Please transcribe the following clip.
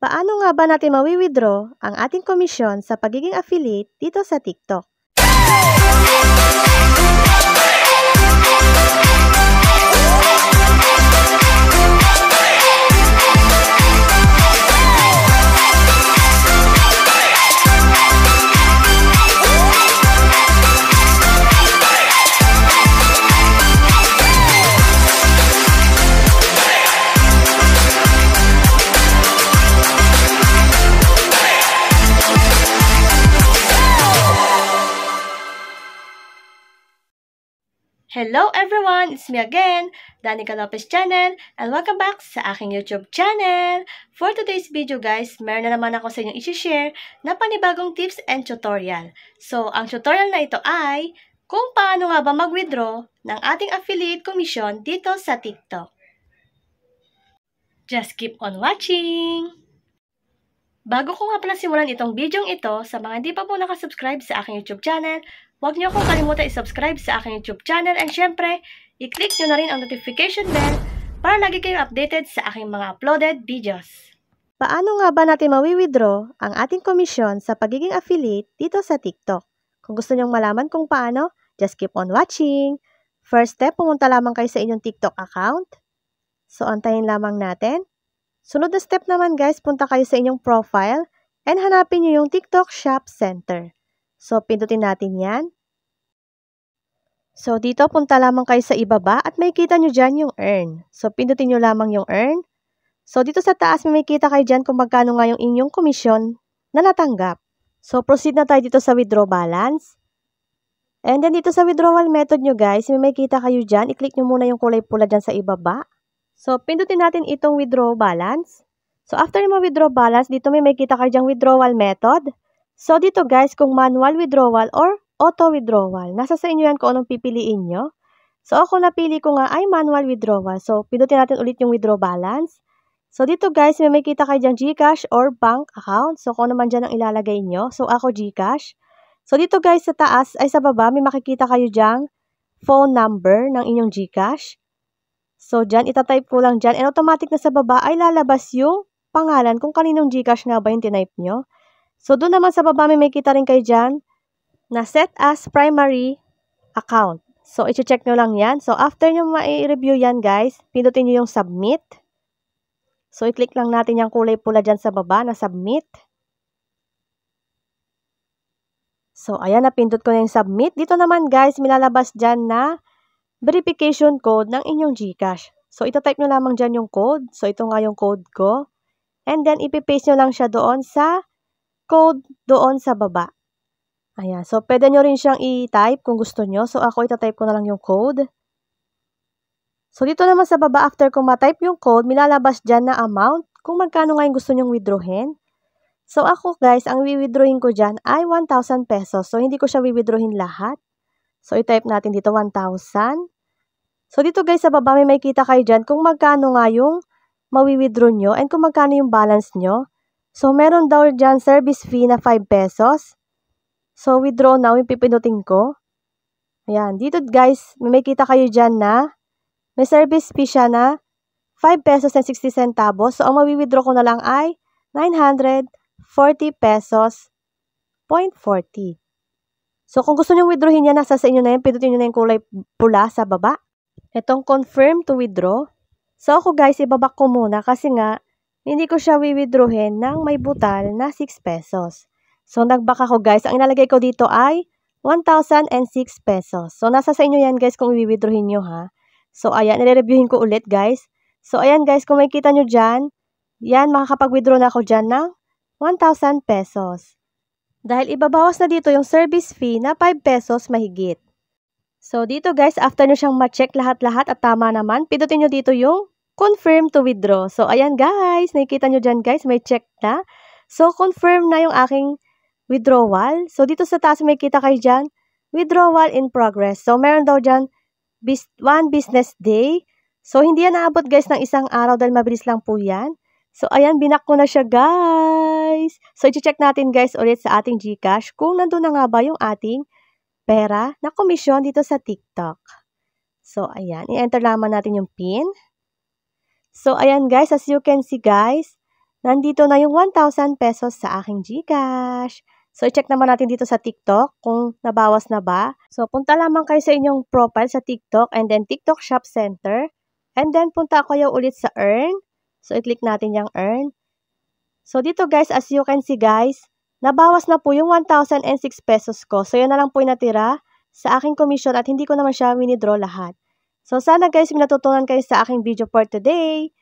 Paano nga ba natin mawi-withdraw ang ating komisyon sa pagiging affiliate dito sa TikTok? Hello everyone! It's me again, Danica Lopez Channel, and welcome back sa aking YouTube channel. For today's video guys, meron na naman ako sa inyong i-share na panibagong tips and tutorial. So, ang tutorial na ito ay kung paano nga ba mag-withdraw ng ating affiliate commission dito sa TikTok. Just keep on watching! Bago ko nga pala simulan itong video ito, sa mga hindi pa po nakasubscribe sa aking YouTube channel, huwag niyo akong kalimutan i-subscribe sa aking YouTube channel and syempre, i-click niyo na rin ang notification bell para lagi kayong updated sa aking mga uploaded videos. Paano nga ba natin mawi-withdraw ang ating komisyon sa pagiging affiliate dito sa TikTok? Kung gusto niyong malaman kung paano, just keep on watching. First step, pumunta lamang kayo sa inyong TikTok account. So, antayin lamang natin. Sunod na step naman guys, punta kayo sa inyong profile and hanapin niyo yung TikTok Shop Center. So, pindutin natin yan. So, dito punta lamang kayo sa ibaba at makikita nyo dyan yung earn. So, pindutin nyo lamang yung earn. So, dito sa taas may makikita kayo dyan kung magkano nga yung inyong komisyon na natanggap. So, proceed na tayo dito sa withdraw balance. And then dito sa withdrawal method nyo guys, may makikita kayo dyan. I-click nyo muna yung kulay pula dyan sa ibaba. So, pindutin natin itong withdraw balance. So, after mo withdraw balance, dito may makikita kayo dyan withdrawal method. So, dito guys, kung manual withdrawal or auto withdrawal, nasa sa inyo yan kung anong pipiliin nyo. So, ako napili ko nga ay manual withdrawal. So, pindutin natin ulit yung withdraw balance. So, dito guys, may makikita kayo dyan GCash or bank account. So, kung naman dyan ang ilalagay nyo. So, ako GCash. So, dito guys, sa taas ay sa baba, may makikita kayo dyan phone number ng inyong GCash. So, dyan, itatype ko lang dyan. And automatic na sa baba ay lalabas yung pangalan kung kaninong GCash nga ba yung tinype nyo. So, doon naman sa baba may makikita rin kayo dyan na set as primary account. So, i-check nyo lang yan. So, after nyo ma-review yan, guys, pindutin nyo yung submit. So, i-click lang natin yung kulay pula dyan sa baba na submit. So, ayan, napindot ko na yung submit. Dito naman, guys, milalabas dyan na verification code ng inyong GCash. So, itatype nyo lamang dyan yung code. So, ito nga yung code ko. And then, ipipaste nyo lang siya doon sa code doon sa baba. Ayan. So, pwede nyo rin siyang i-type kung gusto nyo. So, ako itatype ko na lang yung code. So, dito naman sa baba, after kung ma-type yung code, milalabas dyan na amount kung magkano nga yung gusto nyong withdrawin. So, ako guys, ang wi-withdrawin ko dyan ay 1,000 pesos. So, hindi ko siya wi-withdrawin lahat. So, i-type natin dito 1,000. So, dito guys, sa baba, may makikita kayo dyan kung magkano nga yung mawi-withdraw nyo and kung magkano yung balance nyo. So, meron daw dyan service fee na 5 pesos. So, withdraw now, yung pipindutin ko. Ayan, dito guys, may makikita kayo dyan na may service fee siya na 5 pesos and 60 centavos. So, ang mawi-withdraw ko na lang ay 940 pesos 0.40. So, kung gusto nyo withdrawin yan, nasa sa inyo na yan, pindutin nyo na yung kulay pula sa baba. Itong confirm to withdraw. So, ako guys, ibabak ko muna kasi nga, hindi ko siya withdrawin ng may butal na 6 pesos. So, nagback ako guys. Ang inalagay ko dito ay 1,006 pesos. So, nasa sa inyo yan guys kung i-withdrawin nyo ha. So, ayan, nire-reviewin ko ulit guys. So, ayan guys, kung makikita nyo dyan, yan, makakapag-withdraw na ako dyan ng 1,000 pesos. Dahil ibabawas na dito yung service fee na 5 pesos mahigit. So, dito guys, after nyo siyang ma-check lahat-lahat at tama naman, pindutin nyo dito yung confirm to withdraw. So, ayan guys, nakikita nyo dyan guys, may check na. So, confirm na yung aking withdrawal. So, dito sa taas may kita kayo dyan, withdrawal in progress. So, meron daw dyan, 1 business day. So, hindi yan naabot guys ng isang araw dahil mabilis lang po yan. So, ayan, binak ko na siya guys. So, i-check natin guys ulit sa ating GCash kung nandun na nga ba yung ating pera na komisyon dito sa TikTok. So, ayan. I-enter lamang natin yung PIN. So, ayan guys. As you can see guys, nandito na yung 1,000 pesos sa aking GCash. So, i-check naman natin dito sa TikTok kung nabawas na ba. So, punta lamang kayo sa inyong profile sa TikTok and then TikTok Shop Center. And then, punta kayo ulit sa Earn. So, i-click natin yung Earn. So, dito guys, as you can see guys, nabawas na po yung 1,006 pesos ko. So, yun na lang po yung natira sa aking commission at hindi ko naman siya winidraw lahat. So, sana guys, may natutunan kayo sa aking video for today.